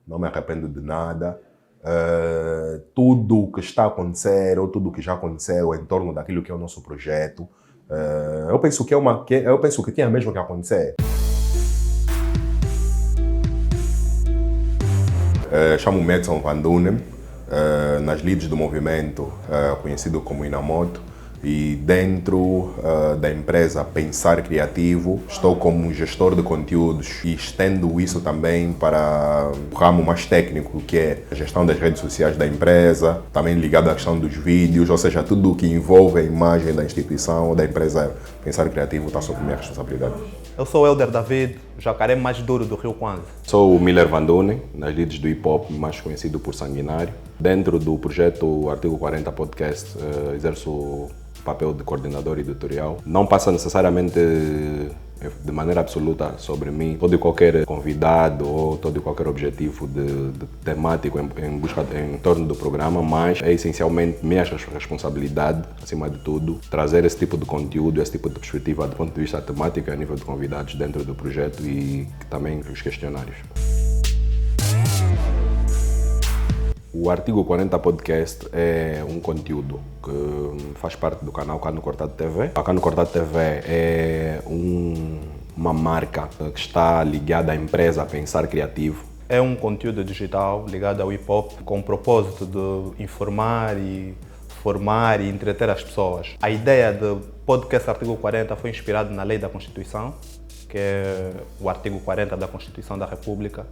não me arrependo de nada. Tudo o que está a acontecer ou tudo o que já aconteceu em torno daquilo que é o nosso projeto, eu penso que tinha mesmo que acontecer. Chamo-me Edson Van Dunem, nas leads do movimento, conhecido como Inamoto, e dentro da empresa Pensar Criativo, estou como gestor de conteúdos e estendo isso também para o ramo mais técnico, que é a gestão das redes sociais da empresa, também ligado à questão dos vídeos, ou seja, tudo o que envolve a imagem da instituição ou da empresa Pensar Criativo está sob minha responsabilidade. Eu sou o Elder David, o jacaré mais duro do Rio Kwanza. Sou o Miller Van Dunen, nas leads do hip hop, mais conhecido por Sanguinário. Dentro do projeto Artigo 40 Podcast, exerço o papel de coordenador editorial. Não passa necessariamente de maneira absoluta sobre mim todo e qualquer convidado ou todo e qualquer objetivo de temático em torno do programa, mas é essencialmente minha responsabilidade, acima de tudo, trazer esse tipo de conteúdo, esse tipo de perspectiva do ponto de vista temático a nível de convidados dentro do projeto e também os questionários. O Artigo 40 Podcast é um conteúdo que faz parte do canal Cano Cortado TV. A Cano Cortado TV é uma marca que está ligada à empresa Pensar Criativo. É um conteúdo digital ligado ao hip hop com o propósito de informar e formar e entreter as pessoas. A ideia do podcast Artigo 40 foi inspirada na lei da Constituição, que é o artigo 40 da Constituição da República,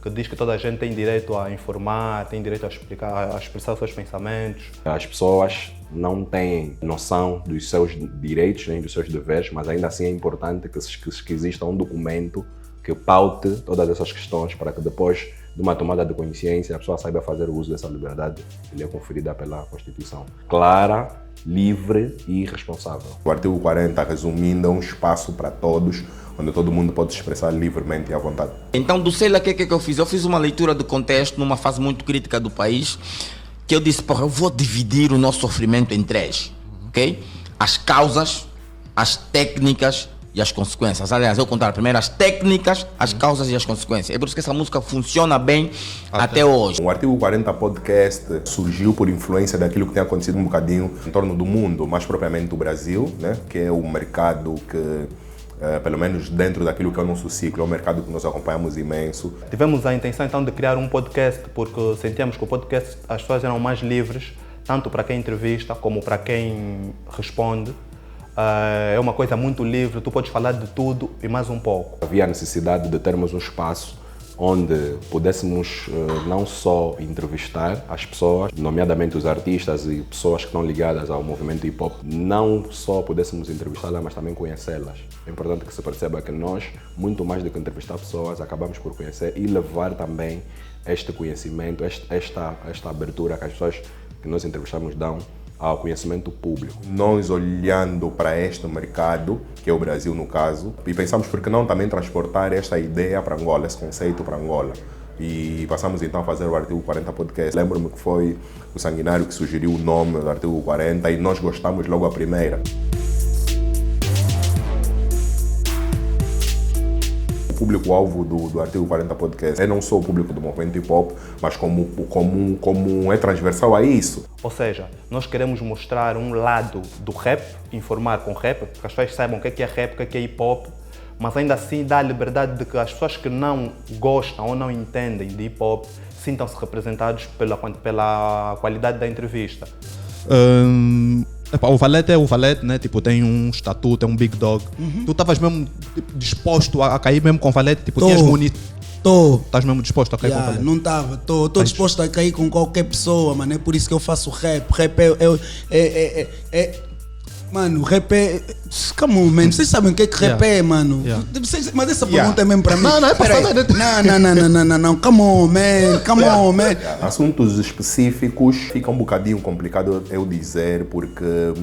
que diz que toda a gente tem direito a informar, tem direito a explicar, a expressar os seus pensamentos. As pessoas não têm noção dos seus direitos nem dos seus deveres, mas ainda assim é importante que exista um documento que paute todas essas questões para que depois de uma tomada de consciência a pessoa saiba fazer o uso dessa liberdade que lhe é conferida pela Constituição. Clara, livre e responsável. O artigo 40, resumindo, é um espaço para todos, onde todo mundo pode se expressar livremente e à vontade. Então, do sei lá o que eu fiz? Eu fiz uma leitura do contexto numa fase muito crítica do país, que eu disse, porra, eu vou dividir o nosso sofrimento em três, ok? As causas, as técnicas e as consequências. Aliás, eu vou contar primeiro as técnicas, as causas e as consequências. É por isso que essa música funciona bem até hoje. O Artigo 40 Podcast surgiu por influência daquilo que tem acontecido um bocadinho em torno do mundo, mais propriamente do Brasil, né? Que é o mercado que, pelo menos dentro daquilo que é o nosso ciclo, é um mercado que nós acompanhamos imenso. Tivemos a intenção então de criar um podcast, porque sentíamos que o podcast as pessoas eram mais livres, tanto para quem entrevista como para quem responde. É uma coisa muito livre, tu podes falar de tudo e mais um pouco. Havia a necessidade de termos um espaço onde pudéssemos não só entrevistar as pessoas, nomeadamente os artistas e pessoas que estão ligadas ao movimento hip hop, não só pudéssemos entrevistá-las, mas também conhecê-las. É importante que se perceba que nós, muito mais do que entrevistar pessoas, acabamos por conhecer e levar também este conhecimento, esta abertura que as pessoas que nós entrevistamos dão ao conhecimento público. Nós olhando para este mercado, que é o Brasil no caso, e pensamos por que não também transportar esta ideia para Angola, esse conceito para Angola. E passamos então a fazer o Artigo 40 Podcast. Lembro-me que foi o Sanguinário que sugeriu o nome do Artigo 40 e nós gostamos logo a primeira. O público-alvo do Artigo 40 Podcast é não só o público do movimento hip-hop, mas como é transversal a isso. Ou seja, nós queremos mostrar um lado do rap, informar com rap, que as pessoas saibam o que é rap, o que é hip-hop, mas ainda assim dá a liberdade de que as pessoas que não gostam ou não entendem de hip-hop sintam-se representados pela qualidade da entrevista. O Valete é o Valete, né? Tipo, tem um estatuto, é um big dog. Tu estavas mesmo disposto a cair mesmo com o Valete? Tipo, tinhas bonito. Estás mesmo disposto a cair com o Valete? Não estava. Estou disposto a cair com qualquer pessoa, mano. É por isso que eu faço rap. Rap mano, rap é... Come on, man. Vocês sabem o que é que rap é, mano? Mas essa pergunta é mesmo para mim. Não, é para saber. Não. Come on, man. Assuntos específicos fica um bocadinho complicado eu dizer, porque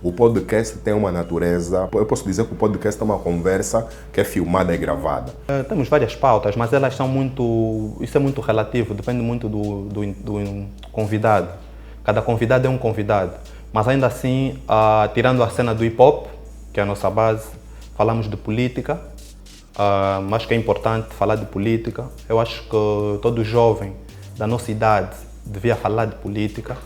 o podcast tem uma natureza... Eu posso dizer que o podcast é uma conversa que é filmada e gravada. Temos várias pautas, mas elas são muito... Isso é muito relativo, depende muito do convidado. Cada convidado é um convidado. Mas ainda assim, tirando a cena do hip-hop, que é a nossa base, falamos de política, mas que é importante falar de política. Eu acho que todo jovem da nossa idade devia falar de política.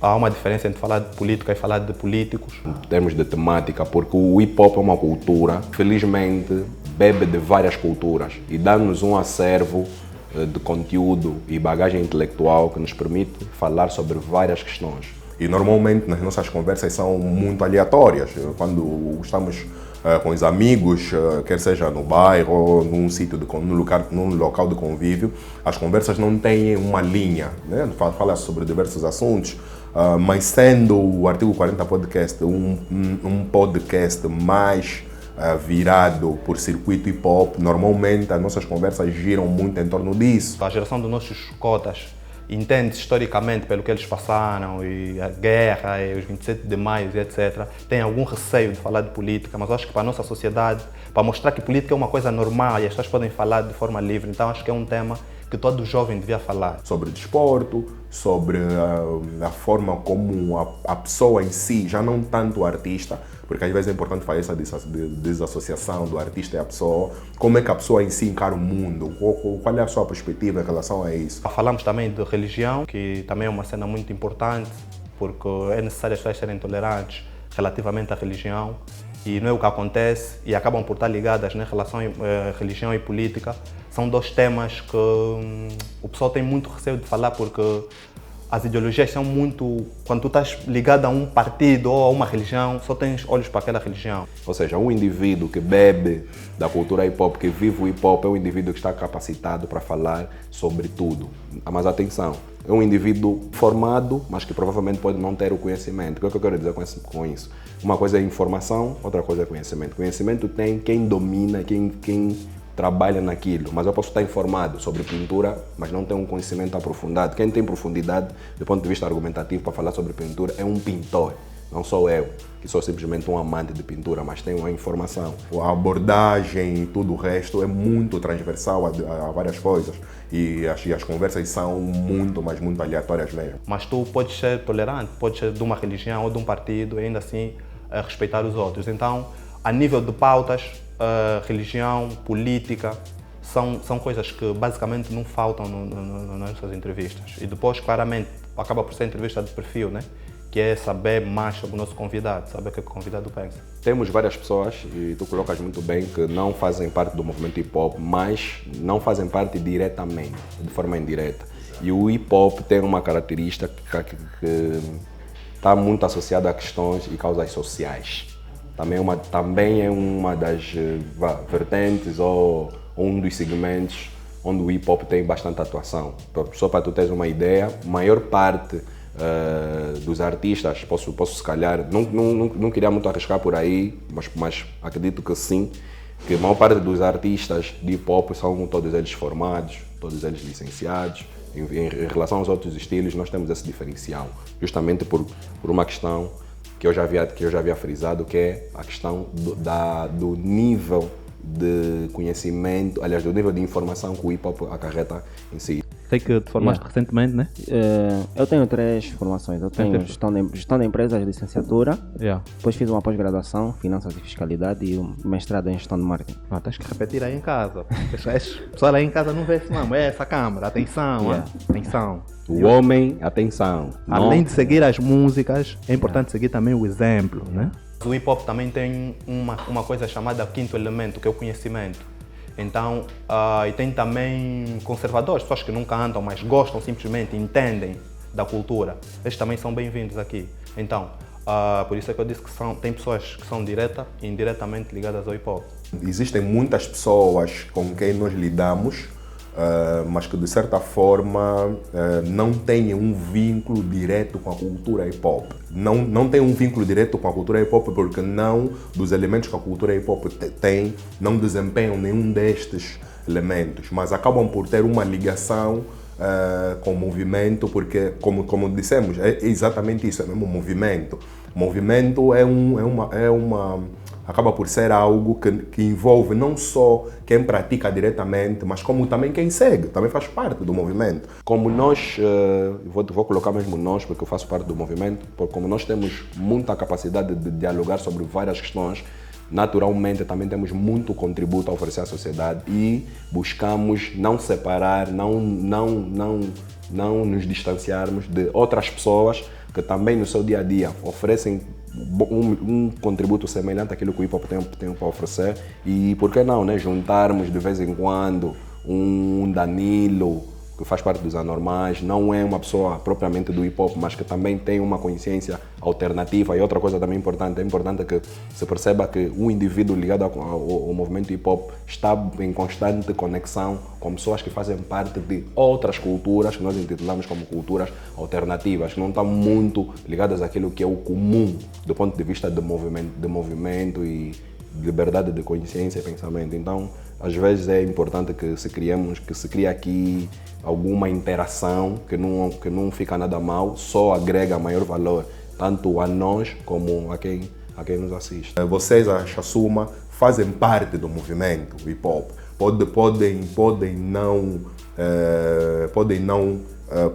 Há uma diferença entre falar de política e falar de políticos. Em termos de temática, porque o hip-hop é uma cultura, felizmente bebe de várias culturas e dá-nos um acervo de conteúdo e bagagem intelectual que nos permite falar sobre várias questões. E normalmente nas nossas conversas são muito aleatórias. Quando estamos com os amigos, quer seja no bairro ou num sítio, num local de convívio, as conversas não têm uma linha, né? Fala sobre diversos assuntos, mas sendo o Artigo 40 Podcast um podcast mais virado por circuito hip hop, normalmente as nossas conversas giram muito em torno disso. A geração dos nossos cotas entende historicamente pelo que eles passaram, e a guerra, e os 27 de maio, e etc. Tem algum receio de falar de política, mas acho que para a nossa sociedade, para mostrar que política é uma coisa normal e as pessoas podem falar de forma livre, então acho que é um tema que todo jovem devia falar. Sobre desporto, sobre a forma como a pessoa em si, já não tanto o artista, porque às vezes é importante fazer essa desassociação do artista e a pessoa, como é que a pessoa em si encara o mundo, qual é a sua perspectiva em relação a isso. Falamos também de religião, que também é uma cena muito importante, porque é necessário as pessoas serem tolerantes relativamente à religião, e não é o que acontece, e acabam por estar ligadas, né, relação religião e política. São dois temas que o pessoal tem muito receio de falar, porque as ideologias são muito... Quando tu estás ligado a um partido ou a uma religião, só tens olhos para aquela religião. Ou seja, um indivíduo que bebe da cultura hip-hop, que vive o hip-hop, é um indivíduo que está capacitado para falar sobre tudo. Mas atenção, é um indivíduo formado, mas que provavelmente pode não ter o conhecimento. O que é que eu quero dizer com isso? Uma coisa é informação, outra coisa é conhecimento. Conhecimento tem quem domina, quem trabalha naquilo, mas eu posso estar informado sobre pintura, mas não tenho um conhecimento aprofundado. Quem tem profundidade, do ponto de vista argumentativo, para falar sobre pintura, é um pintor, não sou eu, que sou simplesmente um amante de pintura, mas tenho uma informação. A abordagem e tudo o resto é muito transversal a várias coisas, e as conversas são muito, mas muito aleatórias mesmo. Mas tu podes ser tolerante, podes ser de uma religião ou de um partido, e ainda assim respeitar os outros. Então, a nível de pautas, religião, política, são coisas que basicamente não faltam nas nossas entrevistas. E depois, claramente, acaba por ser entrevista de perfil, né? Que é saber mais sobre o nosso convidado, saber o que o convidado pensa. Temos várias pessoas, e tu colocas muito bem, que não fazem parte do movimento hip-hop, mas não fazem parte diretamente, de forma indireta. E o hip-hop tem uma característica que está muito associada a questões e causas sociais. Também é uma das vertentes ou um dos segmentos onde o hip-hop tem bastante atuação. Só para tu teres uma ideia, a maior parte dos artistas, posso se calhar, não queria muito arriscar por aí, mas acredito que sim, que a maior parte dos artistas de hip-hop são todos eles formados, todos eles licenciados. Em relação aos outros estilos, nós temos esse diferencial, justamente por uma questão que eu já havia frisado, que é a questão do nível de conhecimento, aliás, do nível de informação que o hip-hop acarreta em si. Sei que te formaste recentemente, né? Eu tenho 3 formações. Eu tenho gestão de empresas, licenciatura, depois fiz uma pós-graduação, finanças e fiscalidade, e um mestrado em gestão de marketing. Tens que repetir aí em casa. O pessoal aí em casa não vê isso não, é essa câmera, atenção, atenção. O homem, atenção. Além de seguir as músicas, é importante seguir também o exemplo, né? O hip hop também tem uma coisa chamada quinto elemento, que é o conhecimento. Então, e tem também conservadores, pessoas que nunca andam, mas gostam simplesmente, entendem da cultura. Estes também são bem-vindos aqui. Então, por isso é que eu disse que tem pessoas que são direta e indiretamente ligadas ao hip hop. Existem muitas pessoas com quem nós lidamos, mas que de certa forma não têm um vínculo direto com a cultura hip hop. Não tem um vínculo direto com a cultura hip hop porque não dos elementos que a cultura hip hop tem, não desempenham nenhum destes elementos, mas acabam por ter uma ligação com o movimento, porque como dissemos, é exatamente isso, é mesmo movimento. Movimento acaba por ser algo que envolve não só quem pratica diretamente, mas como também quem segue, também faz parte do movimento. Como nós, vou colocar mesmo nós, porque eu faço parte do movimento, porque como nós temos muita capacidade de dialogar sobre várias questões, naturalmente também temos muito contributo a oferecer à sociedade e buscamos não separar, não nos distanciarmos de outras pessoas que também no seu dia a dia oferecem um contributo semelhante àquilo que o hip hop tem para oferecer e por que não, né, juntarmos de vez em quando um Danilo que faz parte dos Anormais, não é uma pessoa propriamente do hip hop, mas que também tem uma consciência alternativa. E outra coisa também importante, é importante que se perceba que o indivíduo ligado ao movimento hip hop está em constante conexão com pessoas que fazem parte de outras culturas, que nós intitulamos como culturas alternativas, que não estão muito ligadas àquilo que é o comum do ponto de vista de movimento e liberdade de consciência e pensamento. Então, às vezes é importante que se crie aqui alguma interação que não fica nada mal, só agrega maior valor tanto a nós como a quem nos assiste. Vocês, a Chasuma, fazem parte do movimento hip hop. Podem não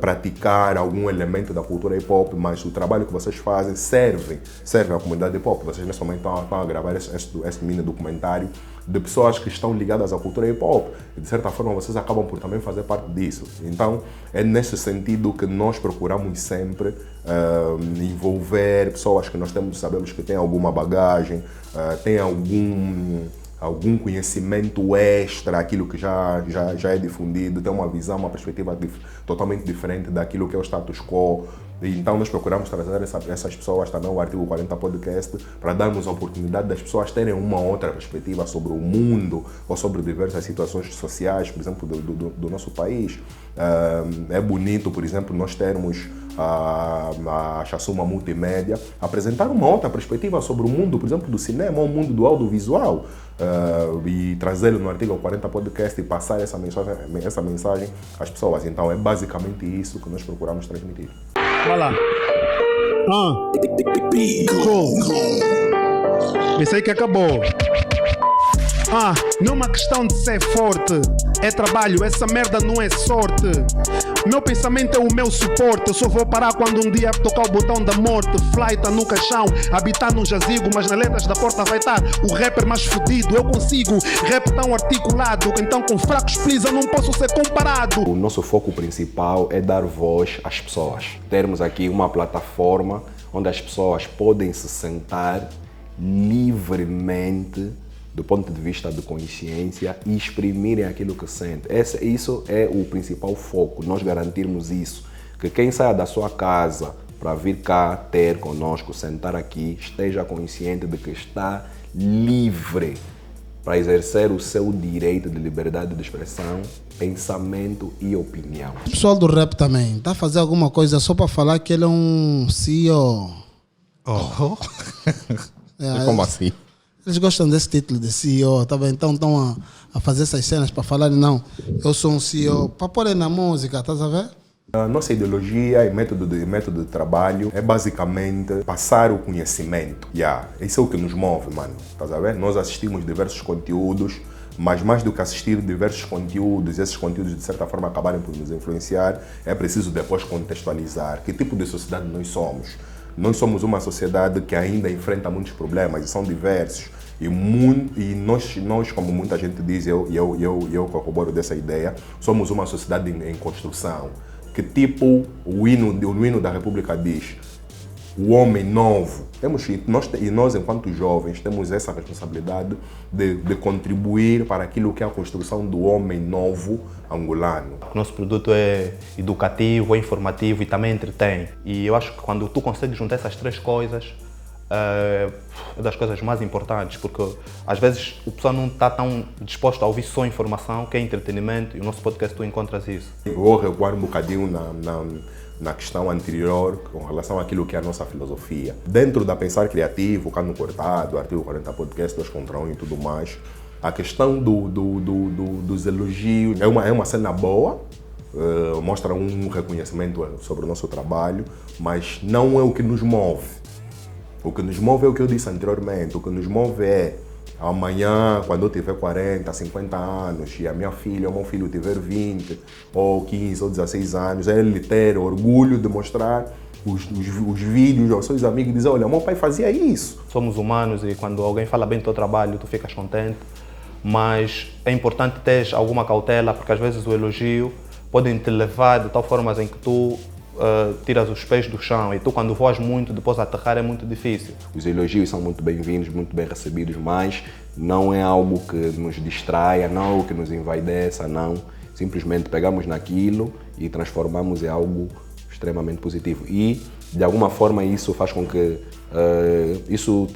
praticar algum elemento da cultura hip hop, mas o trabalho que vocês fazem serve à comunidade hip hop. Vocês nesse momento estão a gravar esse mini documentário de pessoas que estão ligadas à cultura hip hop. E de certa forma vocês acabam por também fazer parte disso. Então é nesse sentido que nós procuramos sempre envolver pessoas que nós sabemos que têm alguma bagagem, têm algum conhecimento extra, aquilo que já é difundido, tem uma visão, uma perspectiva totalmente diferente daquilo que é o status quo. Então nós procuramos trazer essas pessoas também ao Artigo 40 Podcast para darmos a oportunidade das pessoas terem uma outra perspectiva sobre o mundo ou sobre diversas situações sociais, por exemplo, do nosso país. É bonito, por exemplo, nós termos a Chasuma Multimédia apresentar uma outra perspectiva sobre o mundo, por exemplo, do cinema ou o mundo do audiovisual. E trazê-lo no Artigo 40 Podcast e passar essa mensagem às pessoas. Então é basicamente isso que nós procuramos transmitir. Vai lá. Pensei que acabou. Não é uma questão de ser forte, é trabalho, essa merda não é sorte. Meu pensamento é o meu suporte, eu só vou parar quando um dia tocar o botão da morte. Fly tá no caixão, habitar num jazigo, mas nas letras da porta vai estar o rapper mais fodido. Eu consigo, rap tão articulado, então com fracos please eu não posso ser comparado. O nosso foco principal é dar voz às pessoas. Termos aqui uma plataforma onde as pessoas podem se sentar livremente do ponto de vista de consciência e exprimirem aquilo que sentem. Isso é o principal foco, nós garantirmos isso, que quem saia da sua casa para vir cá ter conosco, sentar aqui, esteja consciente de que está livre para exercer o seu direito de liberdade de expressão, pensamento e opinião. O pessoal do rap também está a fazer alguma coisa só para falar que ele é um CEO. Como assim? Eles gostam desse título de CEO, tá bem? Então estão a fazer essas cenas para falar, não, eu sou um CEO, para pôr na música, estás a ver? A nossa ideologia e método de trabalho é basicamente passar o conhecimento. Isso é o que nos move, mano, estás a ver? Nós assistimos diversos conteúdos, mas mais do que assistir diversos conteúdos, esses conteúdos de certa forma acabarem por nos influenciar, é preciso depois contextualizar que tipo de sociedade nós somos. Nós somos uma sociedade que ainda enfrenta muitos problemas e são diversos. E nós, como muita gente diz, eu corroboro dessa ideia, somos uma sociedade em construção. Que tipo o hino da República diz, o homem novo. Nós, enquanto jovens, temos essa responsabilidade de contribuir para aquilo que é a construção do homem novo angolano. O nosso produto é educativo, é informativo e também entretém. E eu acho que quando tu consegues juntar essas três coisas, é das coisas mais importantes, porque às vezes o pessoal não está tão disposto a ouvir só informação, que é entretenimento, e o nosso podcast tu encontras isso. Eu vou recuar um bocadinho na questão anterior com relação àquilo que é a nossa filosofia. Dentro da Pensar Criativo, Cano Cortado, Artigo 40 Podcast, 2 contra 1 e tudo mais, a questão dos elogios é uma cena boa, mostra um reconhecimento sobre o nosso trabalho, mas não é o que nos move. O que nos move é o que eu disse anteriormente, o que nos move é amanhã, quando eu tiver 40, 50 anos e a minha filha ou meu filho tiver 20 ou 15 ou 16 anos, ele ter orgulho de mostrar os vídeos aos seus amigos e dizer, olha, meu pai fazia isso. Somos humanos e quando alguém fala bem do teu trabalho, tu ficas contente, mas é importante ter alguma cautela, porque às vezes o elogio pode te levar de tal forma em que tu tiras os pés do chão e tu quando voas muito, depois aterrar é muito difícil. Os elogios são muito bem-vindos, muito bem recebidos, mas não é algo que nos distraia, não é algo que nos envaideça, não. Simplesmente pegamos naquilo e transformamos em algo extremamente positivo. E, de alguma forma, isso faz com que isso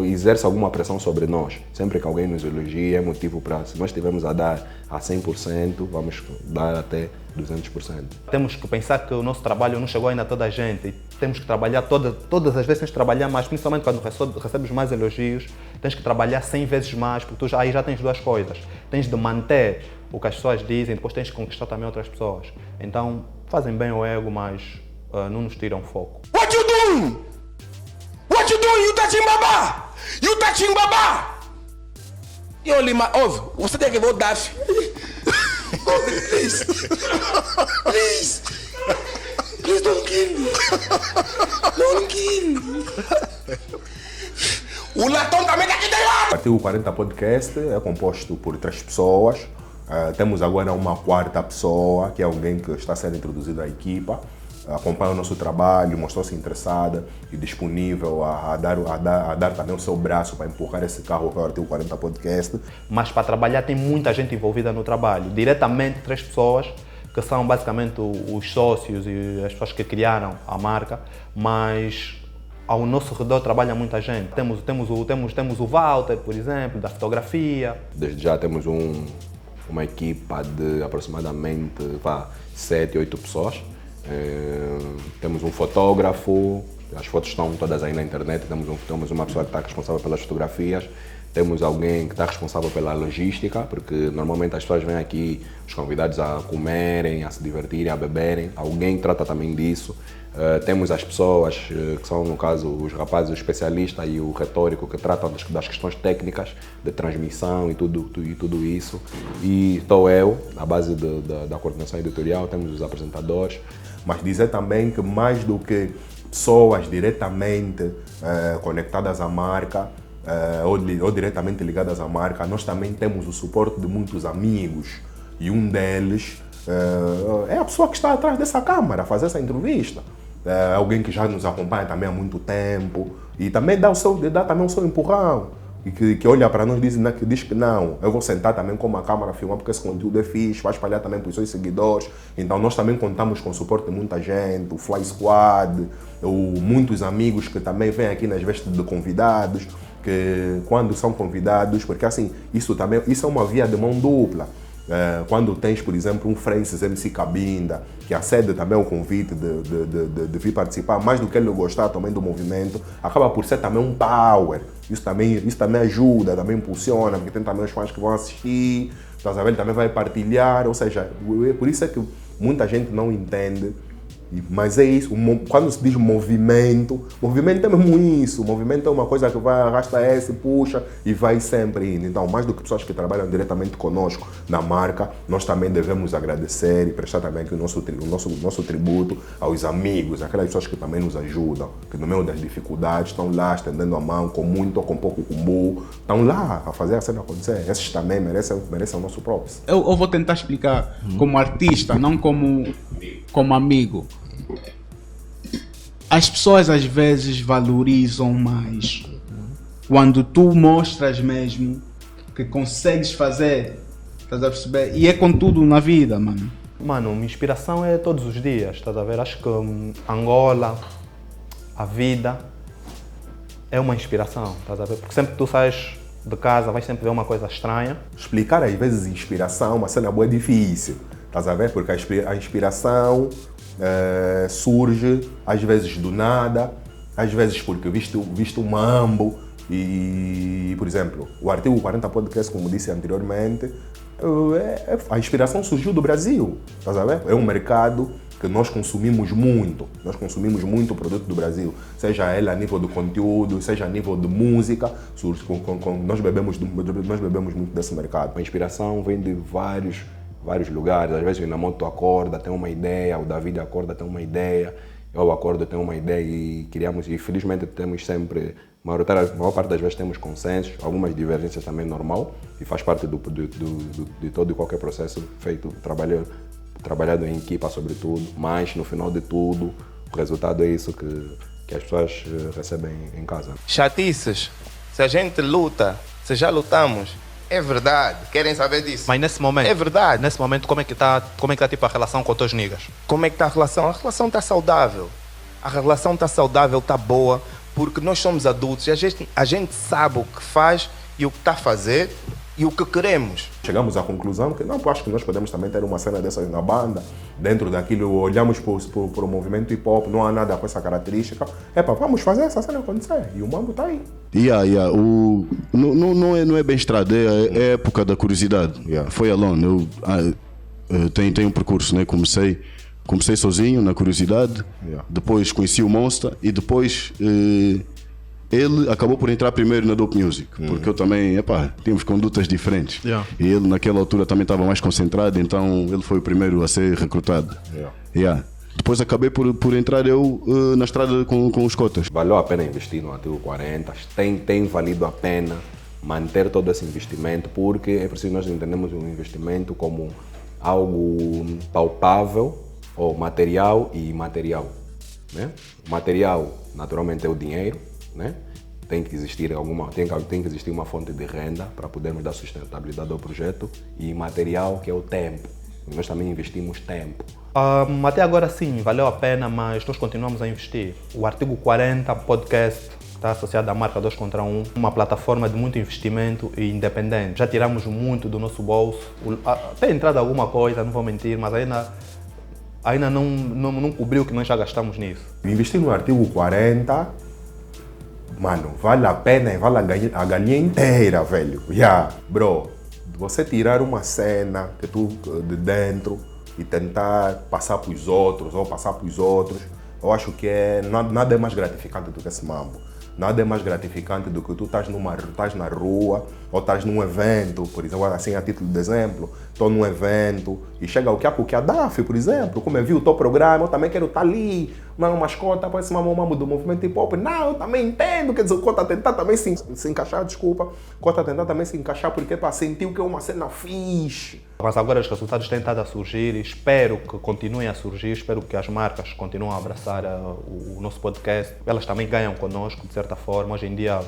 exerça alguma pressão sobre nós. Sempre que alguém nos elogia, é motivo para, se nós estivermos a dar a 100%, vamos dar até 200%. Temos que pensar que o nosso trabalho não chegou ainda a toda a gente. E temos que trabalhar, todas as vezes tens que trabalhar mais, principalmente quando recebes mais elogios, tens que trabalhar 100 vezes mais, porque tu aí já tens duas coisas. Tens de manter o que as pessoas dizem, depois tens de conquistar também outras pessoas. Então, fazem bem o ego, mas não nos tiram foco. What you doing? What you doing? You touching Baba? You touching Baba? Eu Lima, ouve, você tem que voltar. Please. Please. Please don't kill me. Don't kill me. O latão também tá aqui dentro. O Artigo 40 Podcast é composto por 3 pessoas. Temos agora uma 4ª pessoa, que é alguém que está sendo introduzido à equipa. Acompanha o nosso trabalho, mostrou-se interessada e disponível a dar também o seu braço para empurrar esse carro que é o Artigo 40 Podcast. Mas para trabalhar tem muita gente envolvida no trabalho. Diretamente 3 pessoas, que são basicamente os sócios e as pessoas que criaram a marca, mas ao nosso redor trabalha muita gente. Temos o Walter, por exemplo, da fotografia. Desde já temos uma equipa de aproximadamente 7, 8 pessoas. Temos um fotógrafo, as fotos estão todas aí na internet, temos uma pessoa que está responsável pelas fotografias, temos alguém que está responsável pela logística, porque normalmente as pessoas vêm aqui, os convidados a comerem, a se divertirem, a beberem, alguém trata também disso. Temos as pessoas que são, no caso, os rapazes, o especialista e o retórico, que tratam das questões técnicas de transmissão e tudo isso. E estou eu, na base da coordenação editorial, temos os apresentadores. Mas dizer também que mais do que pessoas diretamente conectadas à marca ou diretamente ligadas à marca, nós também temos o suporte de muitos amigos. E um deles é a pessoa que está atrás dessa câmara a fazer essa entrevista. Alguém que já nos acompanha também há muito tempo e também dá também o seu empurrão. E que olha para nós e diz que não, eu vou sentar também com uma câmera, filmar porque esse conteúdo é fixe, vai espalhar também para os seus seguidores. Então nós também contamos com o suporte de muita gente, o Fly Squad, muitos amigos que também vêm aqui nas vestes de convidados, que quando são convidados, porque assim, isso é uma via de mão dupla. Quando tens, por exemplo, um Francis MC Cabinda, que acede também ao convite de vir participar, mais do que ele gostar também do movimento, acaba por ser também um power. Isso também ajuda, também impulsiona, porque tem também os fãs que vão assistir, ele também vai partilhar, ou seja, por isso é que muita gente não entende. Mas é isso, quando se diz movimento é mesmo isso. O movimento é uma coisa que vai, arrasta esse, puxa e vai sempre indo. Então, mais do que pessoas que trabalham diretamente conosco na marca, nós também devemos agradecer e prestar também aqui o nosso tributo aos amigos, aquelas pessoas que também nos ajudam, que no meio das dificuldades estão lá estendendo a mão, com muito ou com pouco cumbu, estão lá a fazer a cena acontecer. Esses também merecem o nosso props. Eu vou tentar explicar como artista, não como amigo. As pessoas às vezes valorizam mais quando tu mostras mesmo que consegues fazer, estás a perceber? E é com tudo na vida, mano. Mano, minha inspiração é todos os dias, estás a ver? Acho que Angola, a vida, é uma inspiração, estás a ver? Porque sempre que tu sais de casa vais sempre ver uma coisa estranha. Explicar às vezes inspiração, uma cena boa é difícil, estás a ver? Porque a inspiração surge às vezes do nada, às vezes porque visto um mambo e, por exemplo, o Artigo 40 Podcast, como disse anteriormente, a inspiração surgiu do Brasil, estás a ver? É um mercado que nós consumimos muito o produto do Brasil, seja ele a nível do conteúdo, seja a nível de música, nós bebemos muito desse mercado. A inspiração vem de vários lugares. Às vezes o Inamoto acorda, tem uma ideia, o David acorda, tem uma ideia, eu acordo, eu tenho uma ideia e criamos, e felizmente temos sempre, a maior parte das vezes temos consensos, algumas divergências também normal, e faz parte de todo e qualquer processo feito, trabalhado em equipa sobretudo, mas no final de tudo, o resultado é isso que as pessoas recebem em casa. Chatices, se a gente luta, se já lutamos, é verdade, querem saber disso. Mas nesse momento, é verdade. Nesse momento, como é que tá tipo a relação com os teus niggas? Como é que está a relação? A relação está saudável. A relação está saudável, está boa, porque nós somos adultos e a gente sabe o que faz e o que está a fazer e o que queremos. Chegamos à conclusão que não, acho que nós podemos também ter uma cena dessas na banda, dentro daquilo, olhamos para o movimento hip hop, não há nada com essa característica, vamos fazer essa cena acontecer, e o mambo está aí. Não é bem estrada, é época da curiosidade. Foi alone, eu tenho um percurso, né? Comecei sozinho na curiosidade, depois conheci o Monster e depois ele acabou por entrar primeiro na Dope Music, porque eu também, tínhamos condutas diferentes. E ele naquela altura também estava mais concentrado, então ele foi o primeiro a ser recrutado. Depois acabei por entrar eu na estrada com os cotas. Valeu a pena investir no Artigo 40, tem valido a pena manter todo esse investimento, porque é preciso nós entendemos o investimento como algo palpável, ou material e imaterial. Né? O material, naturalmente, é o dinheiro, né? Tem que existir uma fonte de renda para podermos dar sustentabilidade ao projeto, e imaterial, que é o tempo. Nós também investimos tempo. Até agora sim, valeu a pena, mas nós continuamos a investir. O Artigo 40 podcast está associado à marca 2 contra 1, uma plataforma de muito investimento e independente. Já tiramos muito do nosso bolso, tem entrado alguma coisa, não vou mentir, mas ainda não cobriu o que nós já gastamos nisso. Investir no Artigo 40, mano, vale a pena e vale a galinha inteira, velho. Bro, você tirar uma cena que tu de dentro e tentar passar para os outros, eu acho que nada é mais gratificante do que esse mambo. Nada é mais gratificante do que tu estás na rua ou estás num evento, por exemplo, assim a título de exemplo, estou num evento e chega o que a DAF, por exemplo, como eu vi o teu programa, eu também quero estar ali, uma mascota para esse mambo do movimento hip hop. Não, eu também entendo, quer dizer, o Cota tentar também se encaixar, Cota tentar também se encaixar porque sentiu que é uma cena fixe. Mas agora os resultados têm estado a surgir e espero que continuem a surgir, espero que as marcas continuem a abraçar o nosso podcast. Elas também ganham conosco, de certa forma. Hoje em dia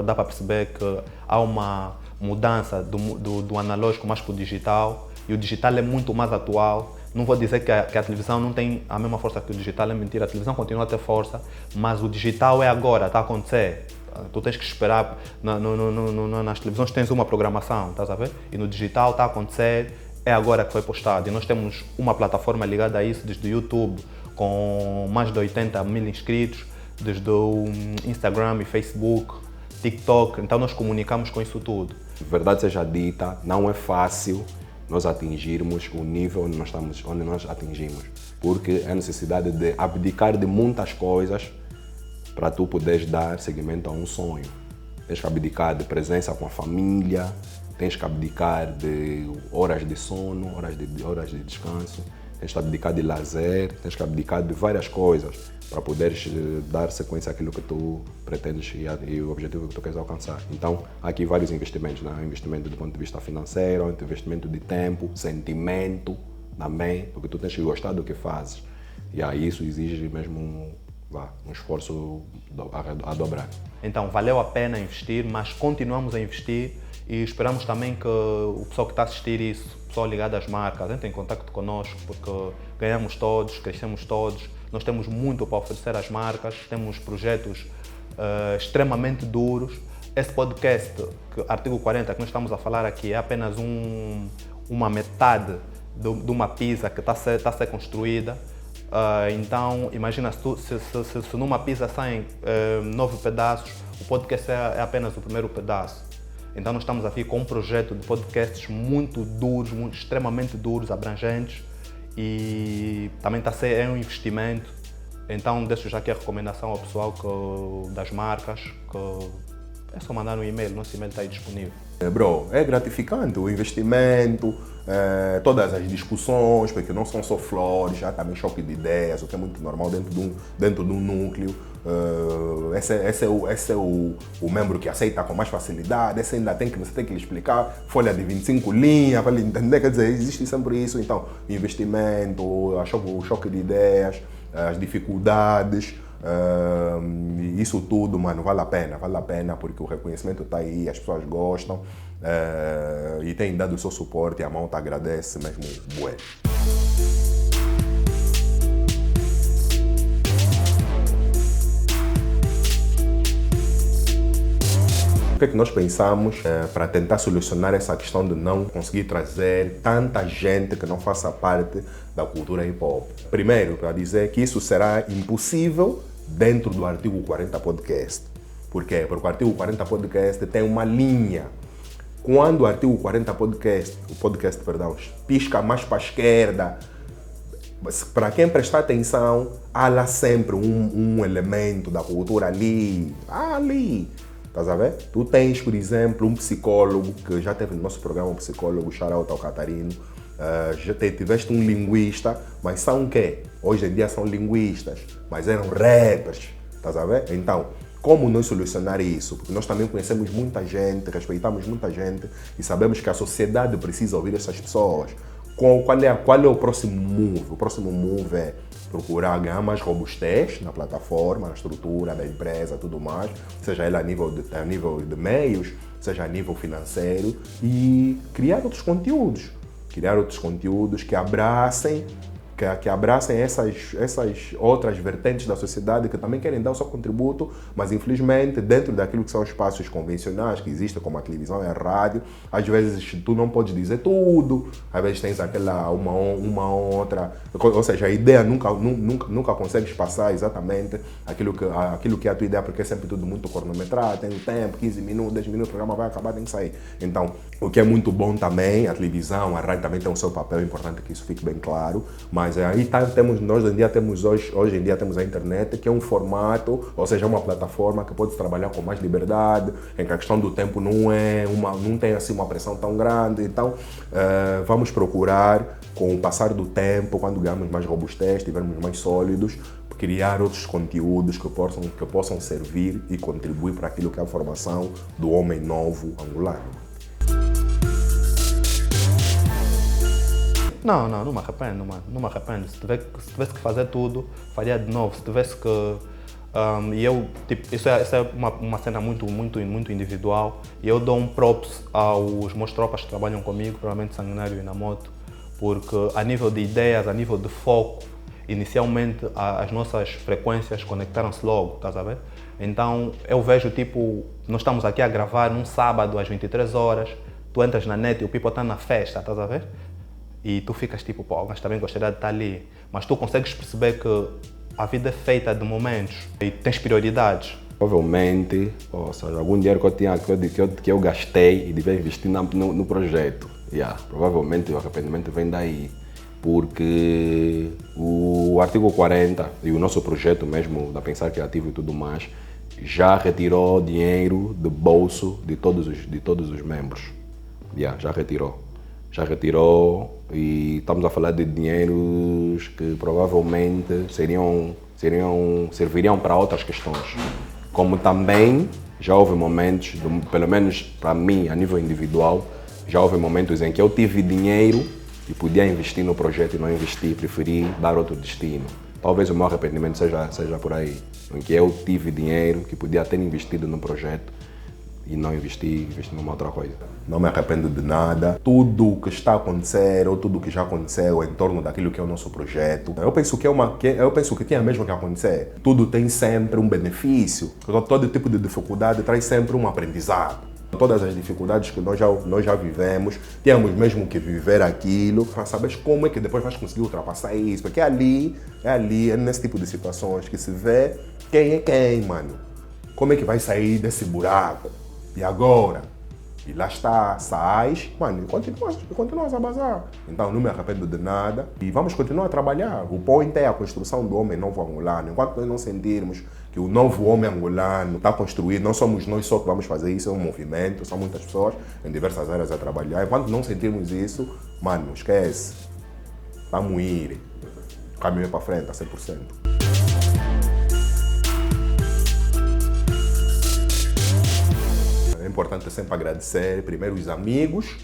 dá para perceber que há uma mudança do analógico mais para o digital, e o digital é muito mais atual. Não vou dizer que a televisão não tem a mesma força que o digital, é mentira, a televisão continua a ter força, mas o digital é agora, está a acontecer. Tu tens que esperar, nas televisões tens uma programação, estás a ver? E no digital está a acontecer, é agora que foi postado. E nós temos uma plataforma ligada a isso, desde o YouTube, com mais de 80 mil inscritos, desde o Instagram e Facebook, TikTok, então nós comunicamos com isso tudo. Verdade seja dita, não é fácil nós atingirmos o nível onde nós atingimos, porque é a necessidade de abdicar de muitas coisas para tu poderes dar seguimento a um sonho. Tens que abdicar de presença com a família, tens que abdicar de horas de sono, horas de descanso, tens que abdicar de lazer, tens que abdicar de várias coisas para poderes dar sequência àquilo que tu pretendes e o objetivo que tu queres alcançar. Então, há aqui vários investimentos, né? Investimento do ponto de vista financeiro, investimento de tempo, sentimento também, porque tu tens que gostar do que fazes. E aí isso exige mesmo um esforço a dobrar. Então, valeu a pena investir, mas continuamos a investir e esperamos também que o pessoal que está a assistir isso, o pessoal ligado às marcas, entre em contato connosco, porque ganhamos todos, crescemos todos, nós temos muito para oferecer às marcas, temos projetos extremamente duros. Esse podcast, Artigo 40, que nós estamos a falar aqui, é apenas uma metade de uma pizza que está a ser construída. Então, imagina se numa pizza saem 9 pedaços, o podcast é apenas o primeiro pedaço. Então, nós estamos aqui com um projeto de podcasts muito duros, extremamente duros, abrangentes, e também está a ser um investimento. Então, deixo já aqui a recomendação ao pessoal das marcas, que é só mandar um e-mail, nosso e-mail está aí disponível. Bro, é gratificante o investimento, todas as discussões, porque não são só flores, há também choque de ideias, o que é muito normal dentro de um núcleo. Esse é o membro que aceita com mais facilidade, esse ainda você tem que lhe explicar, folha de 25 linhas, para ele entender, quer dizer, existe sempre isso. Então, investimento, o choque de ideias, as dificuldades, isso tudo, mano, vale a pena, porque o reconhecimento está aí, as pessoas gostam e têm dado o seu suporte e a malta agradece mesmo, bué. O que é que nós pensamos para tentar solucionar essa questão de não conseguir trazer tanta gente que não faça parte da cultura hip-hop? Primeiro, para dizer que isso será impossível dentro do artigo 40 Podcast. Por quê? Porque o artigo 40 Podcast tem uma linha. Quando o artigo 40 Podcast, pisca mais para a esquerda, para quem prestar atenção, há lá sempre um elemento da cultura ali. Estás a ver? Tu tens, por exemplo, um psicólogo, que já teve no nosso programa um psicólogo, shout-out ao Catarino. Já tiveste um linguista, mas são o quê? Hoje em dia são linguistas, mas eram rappers. Estás a ver? Então, como nós solucionar isso? Porque nós também conhecemos muita gente, respeitamos muita gente e sabemos que a sociedade precisa ouvir essas pessoas. Qual é o próximo move? O próximo move é procurar ganhar mais robustez na plataforma, na estrutura da empresa, tudo mais, seja ela a nível de meios, seja a nível financeiro, e criar outros conteúdos que abracem essas outras vertentes da sociedade que também querem dar o seu contributo, mas infelizmente dentro daquilo que são espaços convencionais que existem, como a televisão e a rádio, às vezes tu não podes dizer tudo, às vezes tens aquela uma outra, ou seja, a ideia nunca consegues passar exatamente aquilo que é a tua ideia, porque é sempre tudo muito cronometrado, tem um tempo, 15 minutos, 10 minutos, o programa vai acabar, tem que sair. Então, o que é muito bom também, a televisão, a rádio também tem o seu papel, é importante que isso fique bem claro, mas aí nós hoje em dia temos a internet, que é um formato, ou seja, uma plataforma que pode trabalhar com mais liberdade, em que a questão do tempo não tem assim uma pressão tão grande. Então, vamos procurar, com o passar do tempo, quando ganharmos mais robustez, estivermos mais sólidos, criar outros conteúdos que possam servir e contribuir para aquilo que é a formação do homem novo angolano. Não me arrependo, mano. Não me arrependo. Se tivesse que fazer tudo, faria de novo. Se tivesse que... isso é uma cena muito individual. E eu dou um props aos meus tropas que trabalham comigo, provavelmente Sanguinário e Inamoto, porque a nível de ideias, a nível de foco, inicialmente as nossas frequências conectaram-se logo, estás a ver? Então eu vejo, nós estamos aqui a gravar num sábado às 23 horas, tu entras na net e o people está na festa, estás a ver? E tu ficas mas também gostaria de estar ali. Mas tu consegues perceber que a vida é feita de momentos e tens prioridades. Provavelmente, ou seja, algum dinheiro que eu gastei e devia investir no projeto. Provavelmente o arrependimento vem daí. Porque o artigo 40 e o nosso projeto mesmo da Pensar Criativo e tudo mais já retirou dinheiro do bolso de todos os membros. Já retirou e estamos a falar de dinheiros que provavelmente serviriam para outras questões. Como também já houve momentos, pelo menos para mim, a nível individual, já houve momentos em que eu tive dinheiro e podia investir no projeto e não investi, preferi dar outro destino. Talvez o meu arrependimento seja por aí, em que eu tive dinheiro que podia ter investido no projeto e não investi numa outra coisa. Não me arrependo de nada. Tudo o que está a acontecer ou tudo o que já aconteceu em torno daquilo que é o nosso projeto, eu penso que tinha mesmo que acontecer. Tudo tem sempre um benefício. Todo tipo de dificuldade traz sempre um aprendizado. Todas as dificuldades que nós já vivemos, temos mesmo que viver aquilo para saber como é que depois vais conseguir ultrapassar isso. Porque é nesse tipo de situações que se vê quem é quem, mano. Como é que vai sair desse buraco? E agora? E lá está, sais, mano, e continuas a bazar. Então não me arrependo de nada e vamos continuar a trabalhar. O point é a construção do homem novo angolano. Enquanto nós não sentirmos que o novo homem angolano está construído, não somos nós só que vamos fazer isso, é um movimento, são muitas pessoas em diversas áreas a trabalhar. Enquanto não sentirmos isso, mano, esquece. Vamos ir. O caminho é para frente, a 100%. É importante sempre agradecer primeiro os amigos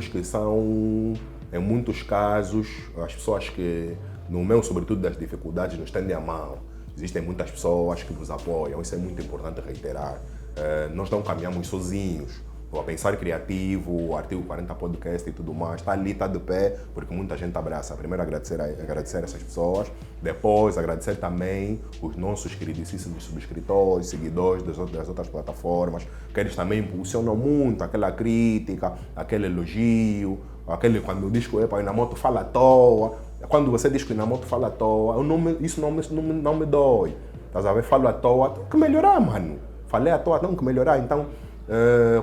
que são, em muitos casos, as pessoas que, no meio sobretudo das dificuldades, nos tendem a mão. Existem muitas pessoas que nos apoiam, isso é muito importante reiterar. Nós não caminhamos sozinhos. O Pensar Criativo, o Artigo 40 Podcast e tudo mais, está ali, está de pé, porque muita gente abraça. Primeiro agradecer essas pessoas, depois agradecer também os nossos queridíssimos subscritores, seguidores das outras plataformas, que eles também impulsionam muito aquela crítica, aquele elogio, aquele quando diz que o Inamoto fala à toa. Quando você diz que o Inamoto fala à toa, isso não me dói. Estás a ver? Falo à toa, tem que melhorar, mano. Falei à toa, tem que melhorar. Então,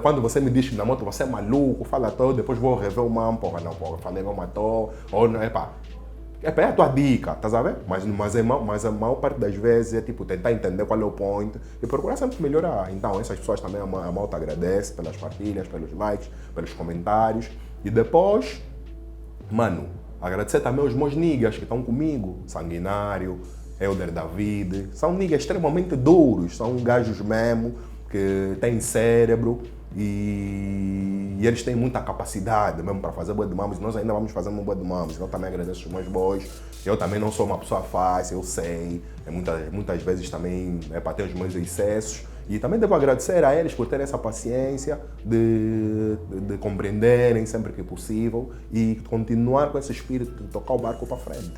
quando você me diz que na moto você é maluco, fala à toa, depois vou rever o man, porra, falei mesmo à toa, ou não, é a tua dica, estás a ver? Mas a maior parte das vezes é tipo tentar entender qual é o point e procurar sempre melhorar. Então, essas pessoas também a malta agradece pelas partilhas, pelos likes, pelos comentários. E depois, mano, agradecer também aos meus niggas que estão comigo, Sanguinário, Elder David, são niggas extremamente duros, são gajos mesmo, que têm cérebro e eles têm muita capacidade mesmo para fazer bué de mamas. Nós ainda vamos fazer um bué de mamas, então também agradeço os meus boys. Eu também não sou uma pessoa fácil, eu sei, muitas vezes também é para ter os meus excessos. E também devo agradecer a eles por terem essa paciência de compreenderem sempre que possível e continuar com esse espírito de tocar o barco para frente.